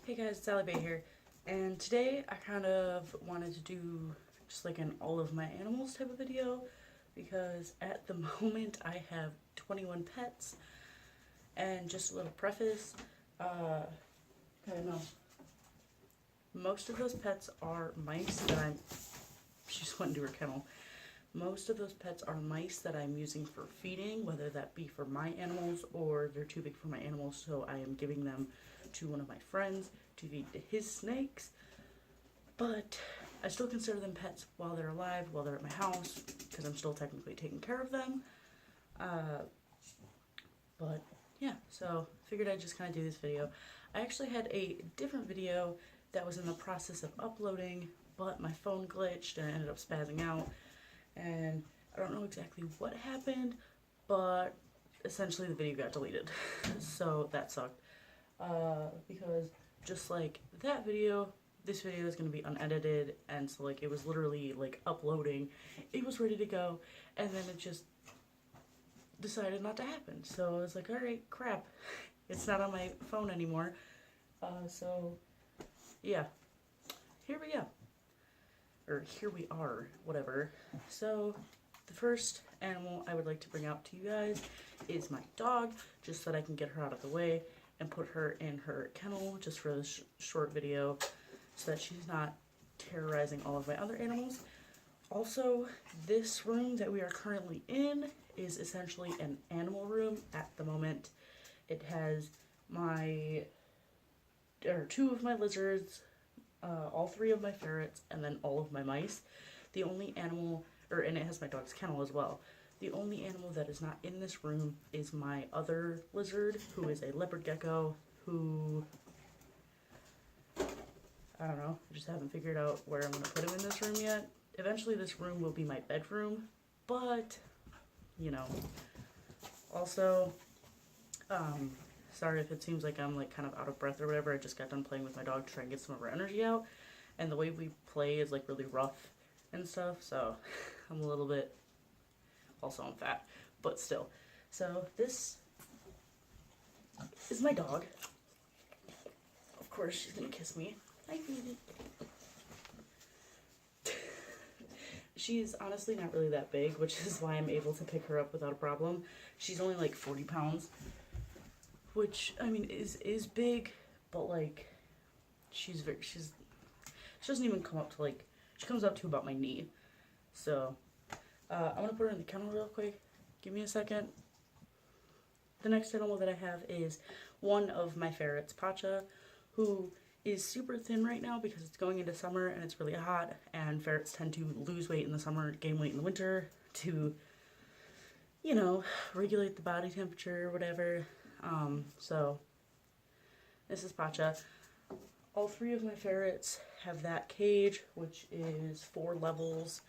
Hey guys, it's Allie Bay here, and today I kind of wanted to do just like an all of my animals type of video because at the moment I have 21 pets. And just a little preface, I don't know, most of those pets are mice that she just went into her kennel. Most of those pets are mice that I'm using for feeding, whether that be for my animals or they're too big for my animals, so I am giving them to one of my friends to feed to his snakes. But I still consider them pets while they're alive, while they're at my house, because I'm still technically taking care of them. But yeah, so figured I'd just kind of do this video. I actually had a different video that was in the process of uploading, but my phone glitched and I ended up spazzing out. And I don't know exactly what happened, but essentially the video got deleted. So that sucked. Because just like that video, this video is going to be unedited, and so like it was literally like uploading, it was ready to go, and then it just decided not to happen. So I was like, alright, crap, it's not on my phone anymore. So yeah, here we go. Or here we are, whatever. So the first animal I would like to bring out to you guys is my dog, just so that I can get her out of the way and put her in her kennel just for this short video so that she's not terrorizing all of my other animals. Also, this room that we are currently in is essentially an animal room at the moment. It has two of my lizards, all three of my ferrets, and then all of my mice. The only animal, and it has my dog's kennel as well. The only animal that is not in this room is my other lizard, who is a leopard gecko, who, I don't know, I just haven't figured out where I'm going to put him in this room yet. Eventually this room will be my bedroom, but, you know. Also, sorry if it seems like I'm like kind of out of breath or whatever. I just got done playing with my dog to try and get some of her energy out, and the way we play is like really rough and stuff, so I'm a little bit, also I'm fat, but still. So this is my dog. Of course she's gonna kiss me. Hi, baby. She's honestly not really that big, which is why I'm able to pick her up without a problem. She's only like 40 pounds, which, I mean, is big, but like, she doesn't even come up to like, she comes up to about my knee. So, I'm gonna put her in the kennel real quick. Give me a second. The next animal that I have is one of my ferrets, Pacha, who is super thin right now because it's going into summer and it's really hot, and ferrets tend to lose weight in the summer, gain weight in the winter to, you know, regulate the body temperature or whatever. So this is Pacha. All three of my ferrets have that cage, which is 4 levels,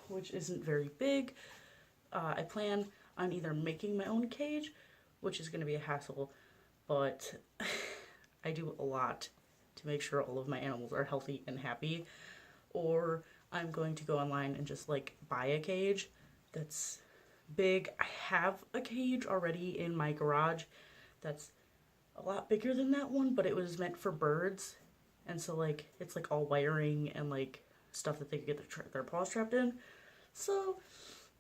which isn't very big. I plan on either making my own cage, which is going to be a hassle, but I do a lot to make sure all of my animals are healthy and happy, or I'm going to go online and just like buy a cage that's big. I have a cage already in my garage that's a lot bigger than that one, but it was meant for birds, and so like it's like all wiring and like stuff that they could get their paws trapped in. So,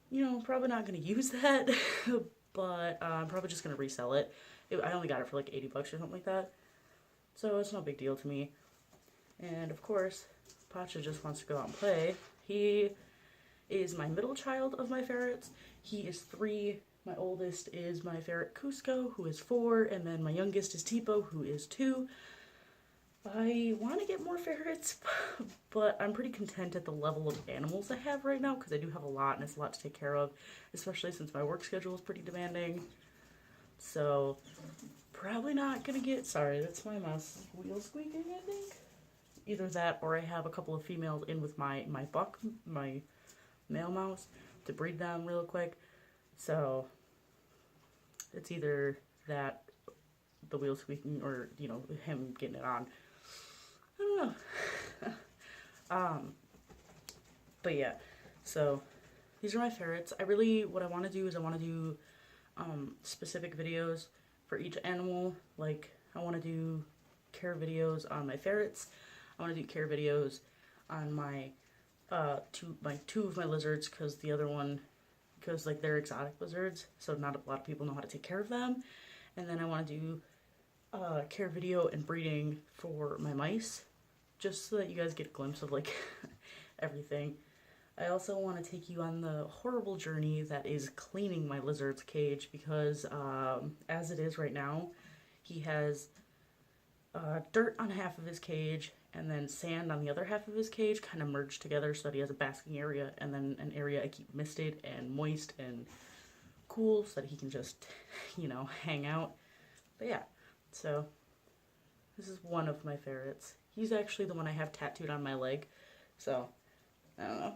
you know, probably not going to use that, but I'm probably just going to resell it. I only got it for like 80 bucks or something like that, so it's no big deal to me. And of course, Pacha just wants to go out and play. He is my middle child of my ferrets. He is 3. My oldest is my ferret Cusco, who is 4, and then my youngest is Tipo, who is 2. I want to get more ferrets, but I'm pretty content at the level of animals I have right now, because I do have a lot and it's a lot to take care of, especially since my work schedule is pretty demanding. So, probably not gonna get, sorry, that's my mouse wheel squeaking, I think. Either that, or I have a couple of females in with my male mouse to breed them real quick. So, it's either that, the wheel squeaking, or, you know, him getting it on. I don't know. But yeah, so these are my ferrets. What I want to do is I want to do specific videos for each animal, like I want to do care videos on my ferrets. I want to do care videos on my two of my lizards, because the other one, because like they're exotic lizards, so not a lot of people know how to take care of them. And then I want to do care video and breeding for my mice, just so that you guys get a glimpse of like everything. I also want to take you on the horrible journey that is cleaning my lizard's cage, because as it is right now, he has dirt on half of his cage and then sand on the other half of his cage kind of merged together, so that he has a basking area and then an area I keep misted and moist and cool so that he can just, you know, hang out. But yeah, so this is one of my ferrets. He's actually the one I have tattooed on my leg, so I don't know.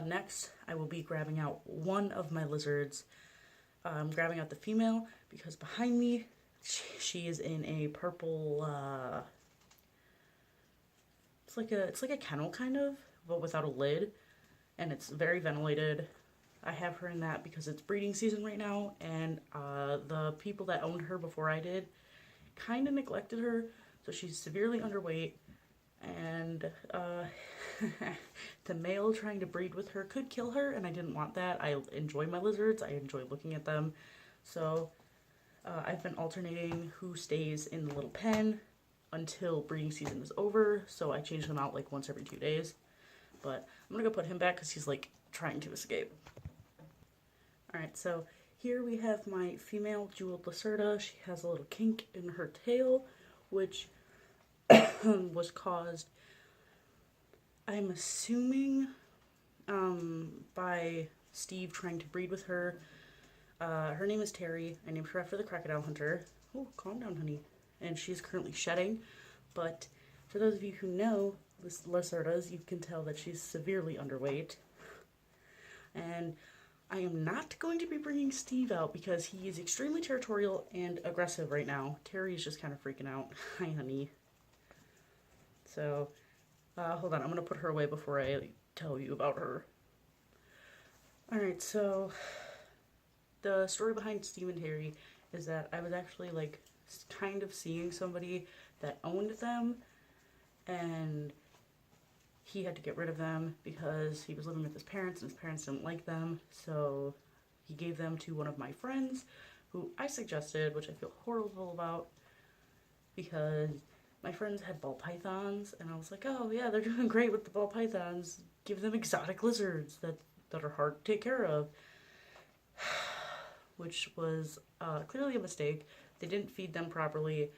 Next, I will be grabbing out one of my lizards. I'm grabbing out the female because behind me, she is in a purple, it's like a kennel kind of, but without a lid, and it's very ventilated. I have her in that because it's breeding season right now, and the people that owned her before I did kind of neglected her, so she's severely underweight, and the male trying to breed with her could kill her, and I didn't want that. I enjoy my lizards, I enjoy looking at them, so I've been alternating who stays in the little pen until breeding season is over, so I change them out like once every 2 days. But I'm gonna go put him back because he's like trying to escape. Alright, so here we have my female jeweled Lacerda. She has a little kink in her tail, which was caused, I'm assuming, by Steve trying to breed with her. Her name is Terry. I named her after the crocodile hunter. Oh, calm down, honey. And she is currently shedding, but for those of you who know Lacerdas, you can tell that she's severely underweight. And I am not going to be bringing Steve out because he is extremely territorial and aggressive right now. Terry is just kind of freaking out. Hi, honey. So, hold on. I'm going to put her away before I tell you about her. Alright, so the story behind Steve and Terry is that I was actually like kind of seeing somebody that owned them, and he had to get rid of them because he was living with his parents and his parents didn't like them, so he gave them to one of my friends who I suggested, which I feel horrible about because my friends had ball pythons, and I was like, oh yeah, they're doing great with the ball pythons, give them exotic lizards that are hard to take care of. Which was clearly a mistake. They didn't feed them properly,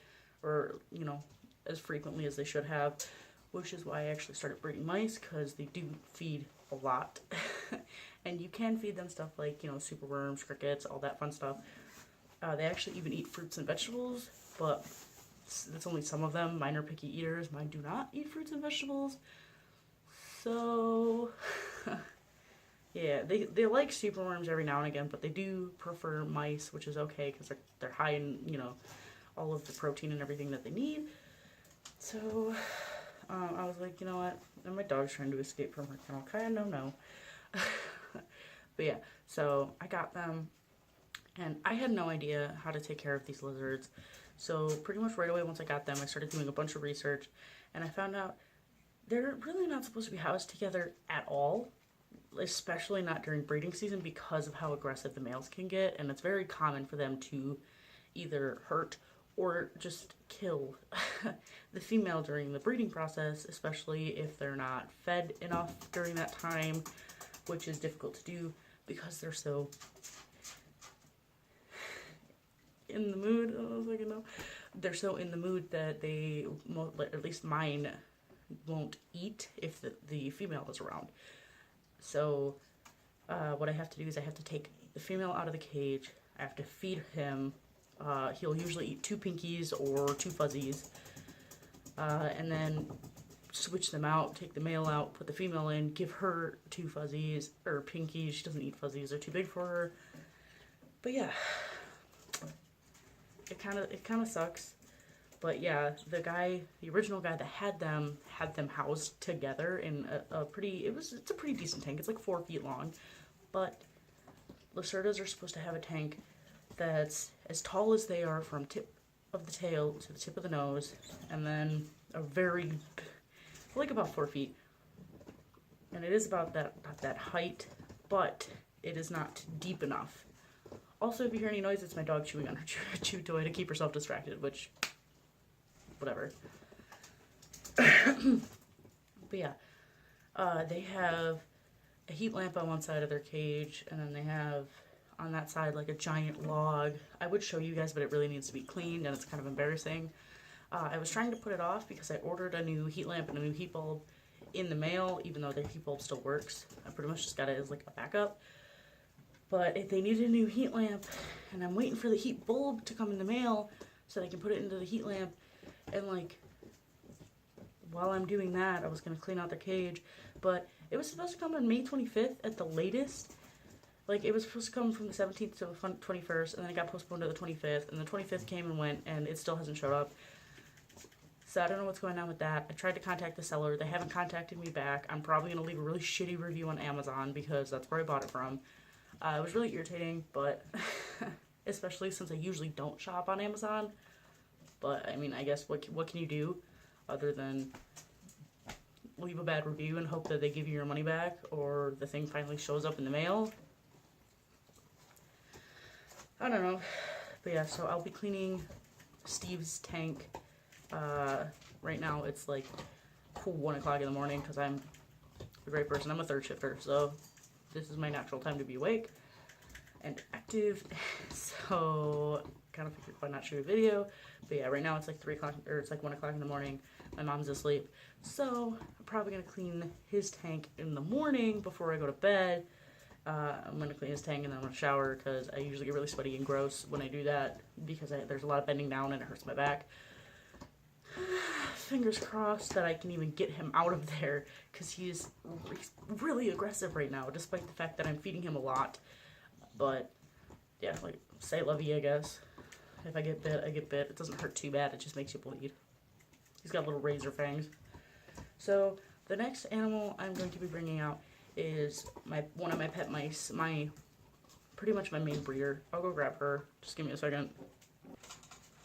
or, you know, as frequently as they should have, which is why I actually started breeding mice, because they do feed a lot. And you can feed them stuff like, you know, superworms, crickets, all that fun stuff. They actually even eat fruits and vegetables, but that's only some of them. Mine are picky eaters. Mine do not eat fruits and vegetables. So yeah, they like superworms every now and again, but they do prefer mice, which is okay because they're high in, you know, all of the protein and everything that they need. So I was like, you know what? And my dog's trying to escape from her kennel. Kind of no. But yeah, so I got them, and I had no idea how to take care of these lizards. So pretty much right away once I got them, I started doing a bunch of research, and I found out they're really not supposed to be housed together at all. Especially not during breeding season because of how aggressive the males can get, and it's very common for them to either hurt or just kill the female during the breeding process, especially if they're not fed enough during that time, which is difficult to do because they're so in the mood. They're so in the mood that they, at least mine, won't eat if the female is around. So what I have to do is I have to take the female out of the cage. I have to feed him. He'll usually eat 2 pinkies or 2 fuzzies. And then switch them out, take the male out, put the female in, give her 2 fuzzies, or pinkies. She doesn't eat fuzzies, they're too big for her. But yeah, it kind of sucks. But yeah, the original guy that had them housed together in it's a pretty decent tank. It's like 4 feet long, but Lacerdas are supposed to have a tank that's as tall as they are from tip of the tail to the tip of the nose, and then a very, like about 4 feet. And it is about that height, but it is not deep enough. Also, if you hear any noise, it's my dog chewing on her chew toy to keep herself distracted, which, whatever. But yeah, they have a heat lamp on one side of their cage, and then they have on that side like a giant log. I would show you guys, but it really needs to be cleaned, and it's kind of embarrassing. I was trying to put it off because I ordered a new heat lamp and a new heat bulb in the mail, even though their heat bulb still works. I pretty much just got it as like a backup. But if they needed a new heat lamp, and I'm waiting for the heat bulb to come in the mail so that I can put it into the heat lamp, and like, while I'm doing that, I was going to clean out their cage, but it was supposed to come on May 25th at the latest. Like, it was supposed to come from the 17th to the 21st, and then it got postponed to the 25th, and the 25th came and went, and it still hasn't showed up. So I don't know what's going on with that. I tried to contact the seller. They haven't contacted me back. I'm probably going to leave a really shitty review on Amazon because that's where I bought it from. It was really irritating, but especially since I usually don't shop on Amazon. But, I mean, I guess what can you do other than leave a bad review and hope that they give you your money back or the thing finally shows up in the mail? I don't know. But yeah, so I'll be cleaning Steve's tank. Right now it's like 1 o'clock in the morning because I'm a great person. I'm a third shifter, so this is my natural time to be awake and active. So kind of figured why not shoot a video. But yeah, right now it's like 3 o'clock, or it's like 1 o'clock in the morning. My mom's asleep, so I'm probably gonna clean his tank in the morning before I go to bed. I'm gonna clean his tank and then I'm gonna shower because I usually get really sweaty and gross when I do that because there's a lot of bending down and it hurts my back. Fingers crossed that I can even get him out of there because he's really aggressive right now, despite the fact that I'm feeding him a lot. But yeah, like, say lovey, I guess. If I get bit, I get bit. It doesn't hurt too bad, it just makes you bleed. He's got little razor fangs. So the next animal I'm going to be bringing out is one of my pet mice, pretty much my main breeder. I'll go grab her. Just give me a second.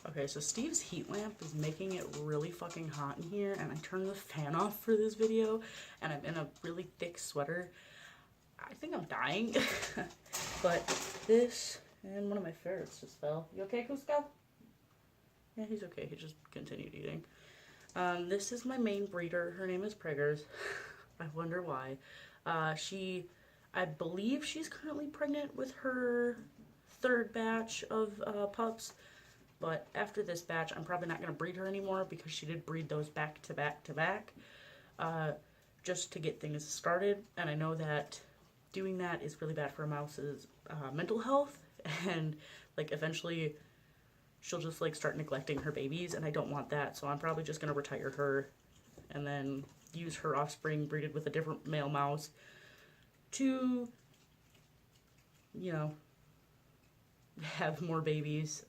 Okay, so Steve's heat lamp is making it really fucking hot in here, and I turned the fan off for this video, and I'm in a really thick sweater. I think I'm dying. But this, and one of my ferrets just fell. You okay, Cusco? Yeah, he's okay. He just continued eating. This is my main breeder. Her name is Preggers. I wonder why. I believe she's currently pregnant with her 3rd batch of pups. But after this batch, I'm probably not going to breed her anymore because she did breed those back to back to back, just to get things started. And I know that doing that is really bad for a mouse's mental health, and like eventually she'll just like start neglecting her babies, and I don't want that. So I'm probably just going to retire her and then use her offspring breeded with a different male mouse to, you know, have more babies.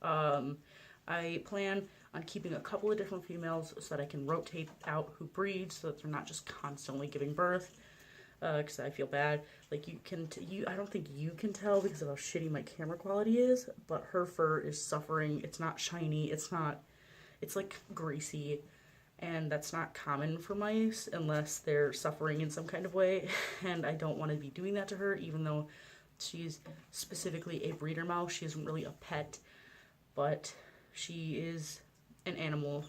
I plan on keeping a couple of different females so that I can rotate out who breeds so that they're not just constantly giving birth, because I feel bad. Like, I don't think you can tell because of how shitty my camera quality is, but her fur is suffering. It's not shiny, it's like greasy, and that's not common for mice unless they're suffering in some kind of way, and I don't want to be doing that to her, even though she's specifically a breeder mouse. She isn't really a pet, but she is an animal.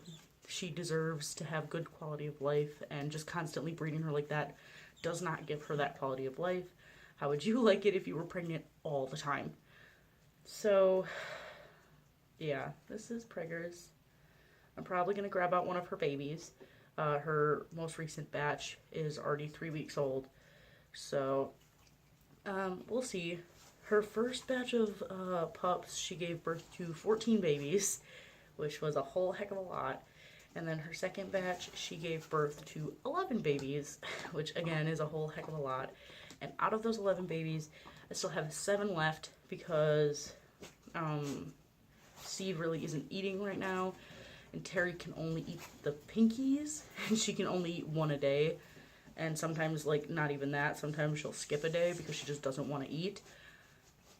She deserves to have good quality of life, and just constantly breeding her like that does not give her that quality of life. How would you like it if you were pregnant all the time? So, yeah, this is Preggers. I'm probably going to grab out one of her babies. Her most recent batch is already 3 weeks old, so we'll see. Her first batch of pups, she gave birth to 14 babies, which was a whole heck of a lot. And then her second batch, she gave birth to 11 babies, which again is a whole heck of a lot. And out of those 11 babies, I still have 7 left because Steve really isn't eating right now. And Terry can only eat the pinkies, and she can only eat 1 a day. And sometimes, like, not even that. Sometimes she'll skip a day because she just doesn't want to eat.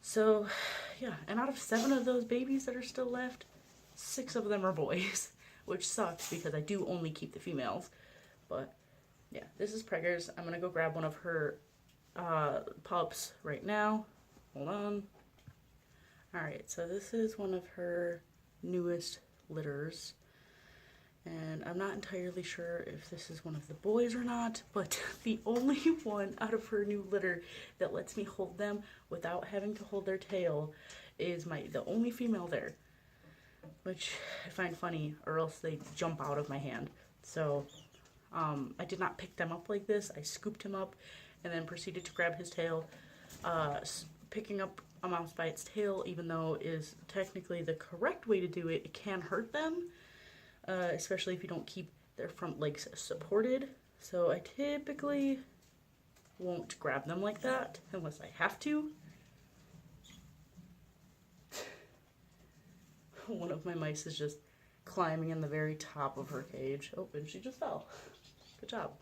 So, yeah. And out of 7 of those babies that are still left, 6 of them are boys, which sucks because I do only keep the females. But yeah, this is Preggers. I'm gonna go grab one of her pups right now. Hold on. Alright, so this is one of her newest litters. And I'm not entirely sure if this is one of the boys or not, but the only one out of her new litter that lets me hold them without having to hold their tail is the only female there, which I find funny, or else they jump out of my hand. So I did not pick them up like this. I scooped him up and then proceeded to grab his tail. Picking up a mouse by its tail, even though is technically the correct way to do it, it can hurt them. Especially if you don't keep their front legs supported. So I typically won't grab them like that unless I have to. One of my mice is just climbing in the very top of her cage. Oh, and she just fell. Good job.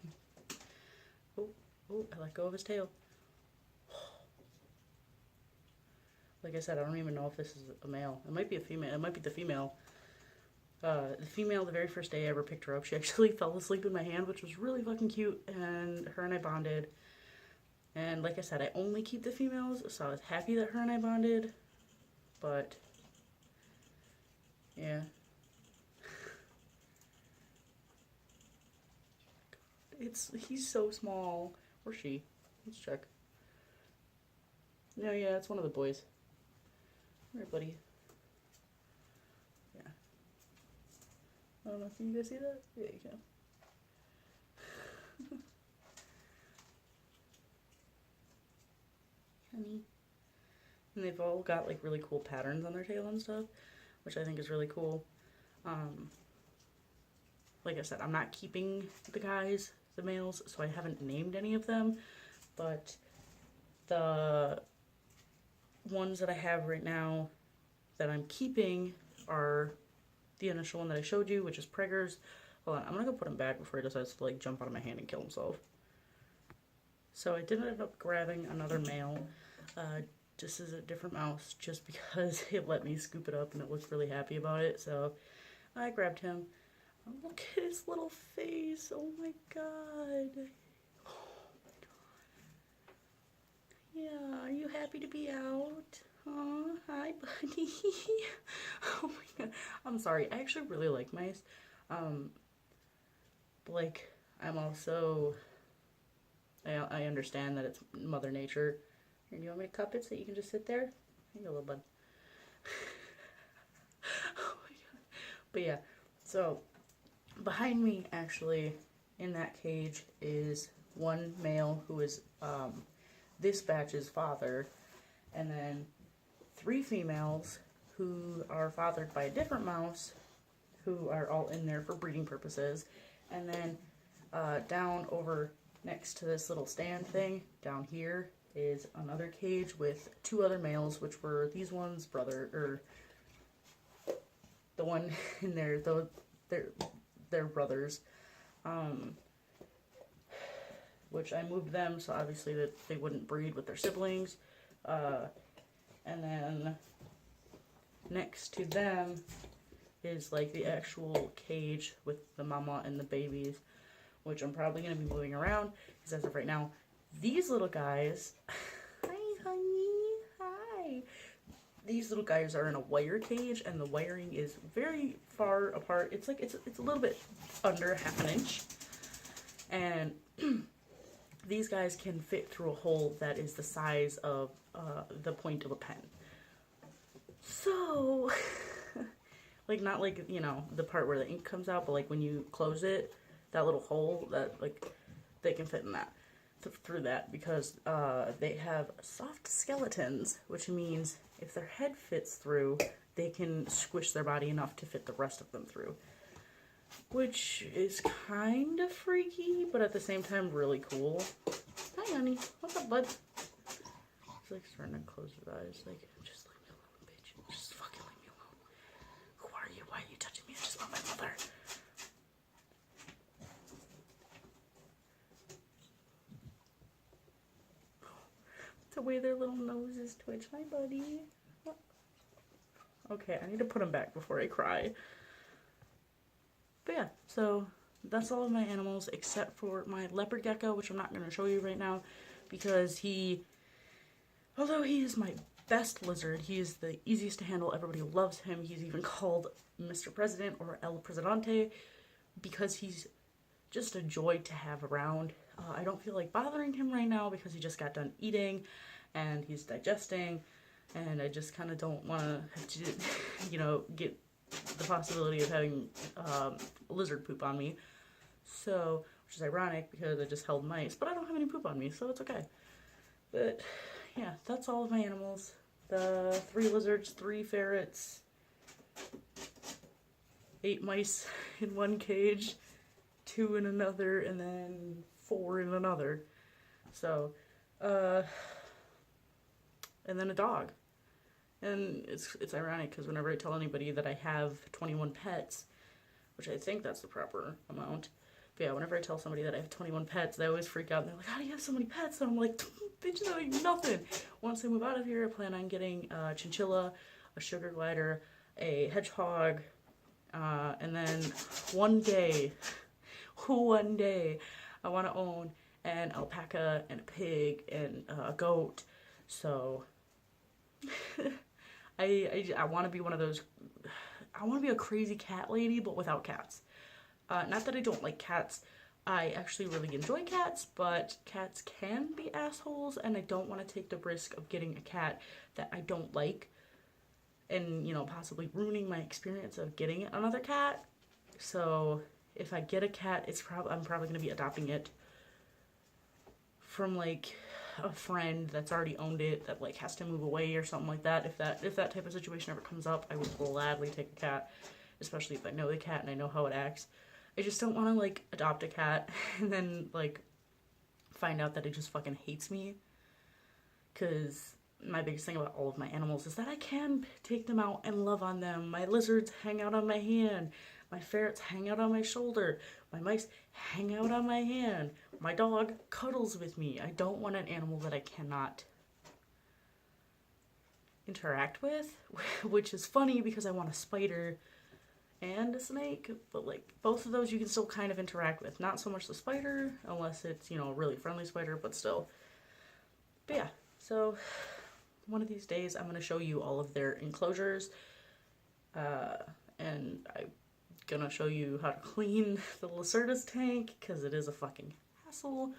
Oh, I let go of his tail. Like I said, I don't even know if this is a male. It might be a female. It might be the female. The female, the very first day I ever picked her up, she actually fell asleep in my hand, which was really fucking cute, and her and I bonded. And like I said, I only keep the females, so I was happy that her and I bonded, but yeah. He's so small. Or she. Let's check. No, yeah, it's one of the boys. Alright, buddy. I don't know, can you guys see that? Yeah, you can. Honey. And they've all got like really cool patterns on their tail and stuff, which I think is really cool. Like I said, I'm not keeping the males, so I haven't named any of them, but the ones that I have right now that I'm keeping are the initial one that I showed you, which is Preggers. Hold on, I'm gonna go put him back before he decides to like jump out of my hand and kill himself. So I did end up grabbing another male. This is a different mouse just because it let me scoop it up and it looked really happy about it. So I grabbed him. Oh, look at his little face. Oh my god. Oh my god. Yeah, are you happy to be out? Oh, hi, buddy. Oh my god. I'm sorry. I actually really like mice. But like, I'm also, I understand that it's Mother Nature. And you want me to cup it so you can just sit there? Here you go, little bud. Oh my god. But yeah, so behind me, actually, in that cage is one male who is this batch's father, and then 3 females who are fathered by a different mouse, who are all in there for breeding purposes. And then down over next to this little stand thing, down here, is another cage with 2 other males, which were these ones, the one in there, they're brothers, which I moved them so obviously that they wouldn't breed with their siblings. And then next to them is like the actual cage with the mama and the babies, which I'm probably going to be moving around because as of right now, these little guys, hi honey, hi. These little guys are in a wire cage, and the wiring is very far apart. It's like, it's a little bit under half an inch. And these guys can fit through a hole that is the size of the point of a pen. So, like, not like, you know, the part where the ink comes out, but like when you close it, that little hole, that, like, they can fit in that. Through that, because they have soft skeletons, which means if their head fits through, they can squish their body enough to fit the rest of them through. Which is kind of freaky, but at the same time really cool. Hi honey, what's up bud? He's like starting to close his eyes, like, just leave me alone, bitch. Just fucking leave me alone. Who are you? Why are you touching me? I just want my mother. The way their little noses twitch. Hi, buddy. Okay, I need to put him back before I cry. But yeah, so that's all of my animals except for my leopard gecko, which I'm not going to show you right now because although he is my best lizard, he is the easiest to handle. Everybody loves him. He's even called Mr. President or El Presidente because he's just a joy to have around. I don't feel like bothering him right now because he just got done eating and he's digesting, and I just kind of don't want to have to, get the possibility of having lizard poop on me. So, which is ironic because I just held mice, but I don't have any poop on me, so it's okay. But yeah, that's all of my animals. The 3 lizards, 3 ferrets, 8 mice in one cage, 2 in another, and then 4 in another. So, and then a dog. And it's ironic because whenever I tell anybody that I have 21 pets, which I think that's the proper amount, but yeah, whenever I tell somebody that I have 21 pets, they always freak out and they're like, how do you have so many pets? And I'm like, bitch, no, nothing. Once I move out of here, I plan on getting a chinchilla, a sugar glider, a hedgehog, and then one day, I want to own an alpaca and a pig and a goat. So I want to be one of those. I want to be a crazy cat lady, but without cats. Not that I don't like cats. I actually really enjoy cats, but cats can be assholes, and I don't want to take the risk of getting a cat that I don't like and, possibly ruining my experience of getting another cat. So if I get a cat, I'm probably going to be adopting it from, like, a friend that's already owned it that, like, has to move away or something like that. If that type of situation ever comes up, I would gladly take a cat, especially if I know the cat and I know how it acts. I just don't want to, like, adopt a cat and then, like, find out that it just fucking hates me. Because my biggest thing about all of my animals is that I can take them out and love on them. My lizards hang out on my hand. My ferrets hang out on my shoulder. My mice hang out on my hand. My dog cuddles with me. I don't want an animal that I cannot interact with, which is funny because I want a spider and a snake, but, like, both of those you can still kind of interact with. Not so much the spider, unless it's, a really friendly spider, but still. But yeah, so one of these days I'm going to show you all of their enclosures, and I'm going to show you how to clean the Lacerda's tank, because it is a fucking hassle.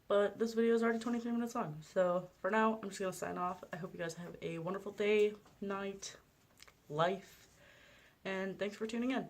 But this video is already 23 minutes long, so for now, I'm just going to sign off. I hope you guys have a wonderful day, night, life, and thanks for tuning in.